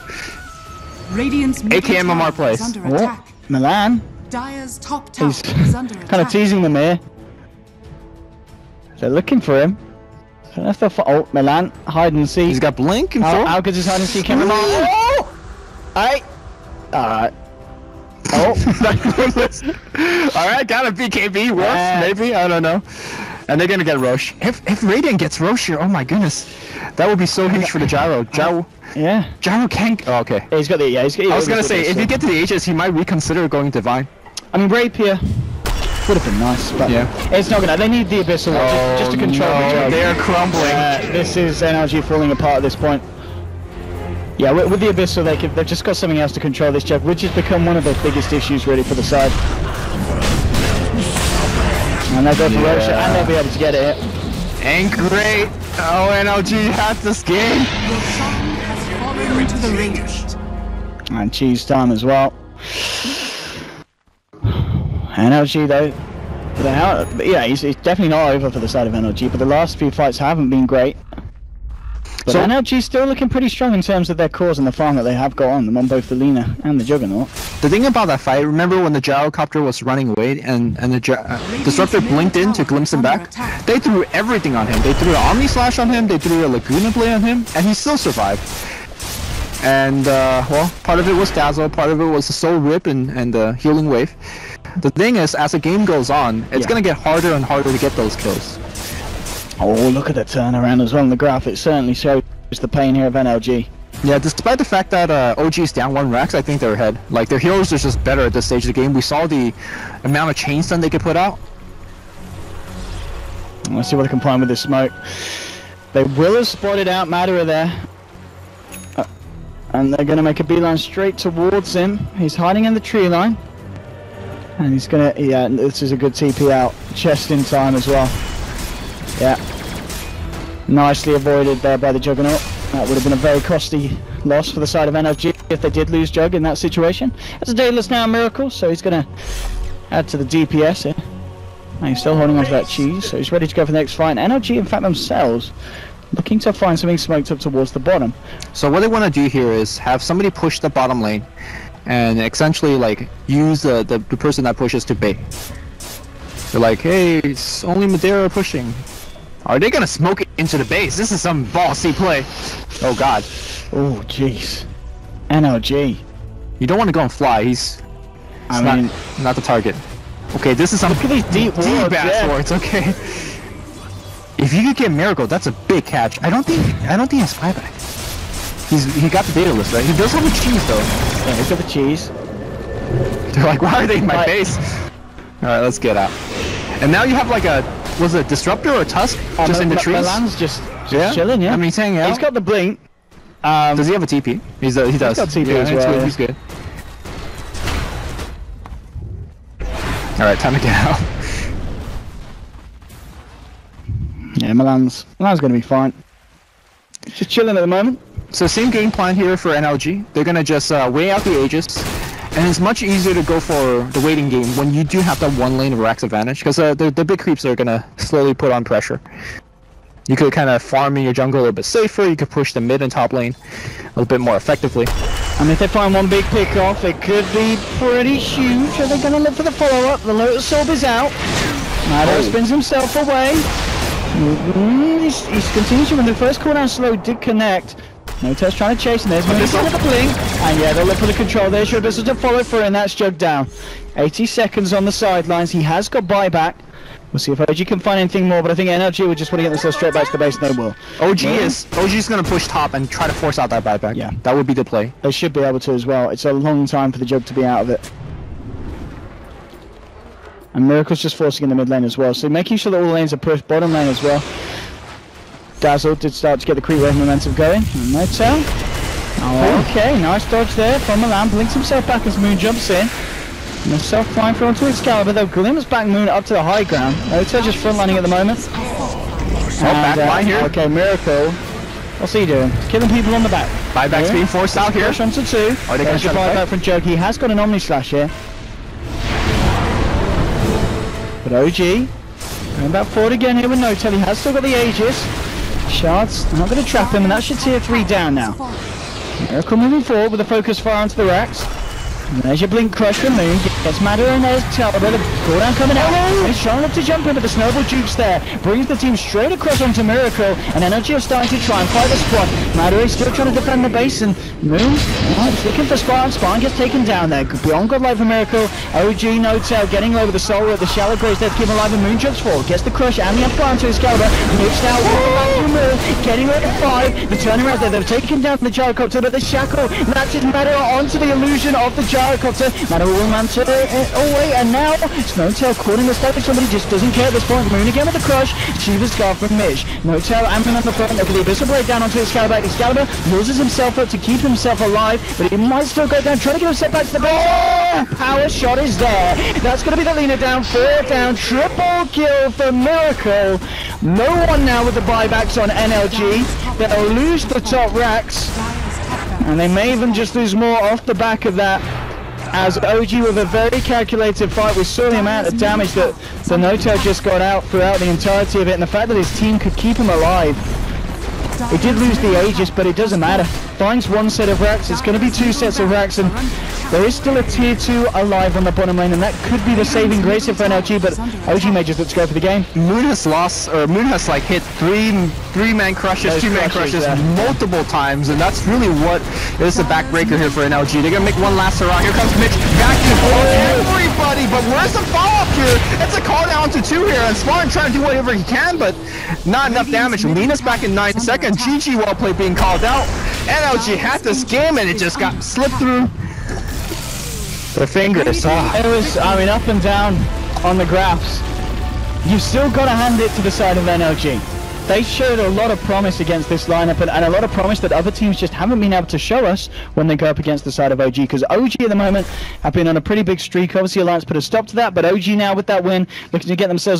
Radiant's AKMMR plays. Oh, Milan. Dire's top tower He's is under kind of attack. teasing them here. They're looking for him. I don't know if they'll oh, Milan, hide and seek. He's got blink and How good is hide and seek? Oh! Hey! Alright. Oh! Alright, got a BKB. Worse, maybe? I don't know. And they're gonna get Roche. If Radiant gets Roche here, oh my goodness. That would be so huge for the Gyro. Yeah. Gyro can't... Oh, okay. Yeah, he's got the... Yeah, I was gonna say, if you get to the Aegis, he might reconsider going Divine. I mean, Rapier would have been nice, but it's not gonna... They need the Abyssal just to control the Gyro. They're crumbling. This is NLG falling apart at this point. Yeah, with the Abyssal, they've just got something else to control this jug, which has become one of the biggest issues really for the side. And they'll go for Roche, and they'll be able to get it. Ain't great. Oh, NLG has this game. Into the radiant. And cheese time as well. NLG though, yeah, he's definitely not over for the side of NLG, but the last few fights haven't been great. But so, NLG's still looking pretty strong in terms of their cores and the farm that they have got on them on both the Lina and the Juggernaut. The thing about that fight, remember when the Gyrocopter was running away and the Disruptor blinked in to glimpse him back? They threw everything on him. They threw an Omni Slash on him, they threw a Laguna Blade on him, and he still survived. And well, part of it was Dazzle, part of it was the Soul Rip and the Healing Wave. The thing is, as the game goes on, it's gonna get harder and harder to get those kills. Oh, look at the turnaround as well in the graph. It certainly shows the pain here of NLG. Yeah, despite the fact that OG is down 1 Rex, I think they're ahead. Like, their heroes are just better at this stage of the game. We saw the amount of chain stun they could put out. Let's see what they can find with this smoke. They will have spotted out Madara there. And they're going to make a beeline straight towards him. He's hiding in the tree line. And he's going to... Yeah, this is a good TP out. Chest in time as well. Yeah. Nicely avoided there by the Juggernaut. That would have been a very costly loss for the side of NLG if they did lose Jug in that situation. It's a Daedalus now, Miracle, so he's going to add to the DPS here. And he's still holding on to that cheese, so he's ready to go for the next fight. And NLG, in fact, themselves, looking to find something smoked up towards the bottom. So what they want to do here is have somebody push the bottom lane and essentially, like, use the person that pushes to bait. They're like, hey, it's only Madeira pushing. Are they gonna smoke it into the base? This is some bossy play. Oh god. Oh jeez. NLG. You don't want to go and fly. He's not the target. Okay, this is some look at these deep ass wards. Okay. If you could get Miracle, that's a big catch. I don't think it's buyback. He got the Daedalus, right? He does have the cheese though. Yeah, he's got the cheese. They're like, why are they in my base? All right, let's get out. And now you have like a. Was it Disruptor or Tusk just in the trees? Milan's just chilling, yeah. I mean, he's hanging out. He's got the blink. Does he have a TP? He does. He's got TP as well. Good. He's good. Alright, time to get out. Yeah, Milan's going to be fine. Just chilling at the moment. So same game plan here for NLG. They're going to just weigh out the Aegis. And it's much easier to go for the waiting game when you do have that 1 lane of Rax advantage, because the big creeps are gonna slowly put on pressure. You could kind of farm in your jungle a little bit safer, you could push the mid and top lane a little bit more effectively. And if they find one big pick off, it could be pretty huge. Are they gonna look for the follow-up? The Lotus Orb is out. Madara spins himself away. He's continuing when the first cooldown slow did connect. Notel's trying to chase him. There's Moonstone with the blink. And yeah, they'll look for the control. There's your Abyssal to follow through, and that's Jug down. 80 seconds on the sidelines. He has got buyback. We'll see if OG can find anything more, but I think NLG would just want to get themselves straight back to the base, and they will. OG's going to push top and try to force out that buyback. Yeah. That would be the play. They should be able to as well. It's a long time for the Jug to be out of it. And Miracle's just forcing in the mid lane as well, so making sure that all lanes are pushed. Bottom lane as well. Dazzle did start to get the creep wave momentum going. No tell. Oh, okay, nice dodge there from Milan. Blinks himself back as Moon jumps in. Himself flying through onto Excalibur, though glimmers back Moon up to the high ground. Notel just frontlining at the moment. Back line here. Okay, Miracle. What's he doing? Killing people on the back. Buyback's being forced out here. Push onto 2. Are they going to buyback from Jug? He has got an Omni Slash here. But OG going back forward again here with Notel. He has still got the Aegis. Shards not going to trap him, and that's your tier 3 down now. Miracle moving forward with a focus fire onto the racks. And there's your blink crush from Moon. Gets Madara and there's Talbot. The cooldown coming out. He's trying to jump in, but the snowball jukes there. Brings the team straight across onto Miracle. And NLG are starting to try and fight the squad. Madara is still trying to defend the base. And Moon is looking for Spartan. Spartan gets taken down there. Beyond Godlight for Miracle. OG Notel getting over the soul at the shallow grace there to keep him alive. And Moon jumps forward. Gets the crush and the upfire onto Excalibur. Moves now with the Moon. Getting rid of 5. The turnaround there. They've taken down the gyrocopter, but the shackle matches Madara onto the illusion of the gyrocopter. Madara will mantle away, and now Notel caught in the step, but somebody just doesn't care at this point. Moon again with the crush. Shiva's guard from Mish. Notel amping on the front. Look at the Abyssal Blade down onto Excalibur. Excalibur loses himself up to keep himself alive, but he might still go down, trying to get himself back to the base. Power shot is there. That's going to be the leaner down. 4 down. Triple kill for Miracle. No one now with the buybacks on NLG. They'll lose the top racks, and they may even just lose more off the back of that. As OG with a very calculated fight, we saw the amount of damage that the Notel just got out throughout the entirety of it, and the fact that his team could keep him alive. He did lose the Aegis, but it doesn't matter. Finds 1 set of racks, it's going to be 2 sets of racks, and there is still a tier 2 alive on the bottom lane, and that could be the saving grace for NLG, but OG may just let's go for the game. Moon has lost, or Moon has like hit 3 3-man crushes, Those 2-man crushes, crushes multiple times, and that's really what is the backbreaker here for NLG. They're gonna make one last hurrah. Here comes Mitch, backing everybody, but where's the follow-up here? It's a call down to 2 here, and Spartan trying to do whatever he can, but not enough damage. Lena's back in 9 seconds. GG well played being called out. NLG had this game, and it just got slipped through their fingers. It was, I mean, up and down on the graphs. You've still got to hand it to the side of NLG. They showed a lot of promise against this lineup, and a lot of promise that other teams just haven't been able to show us when they go up against the side of OG, because OG at the moment have been on a pretty big streak. Obviously Alliance put a stop to that, but OG now with that win, looking to get themselves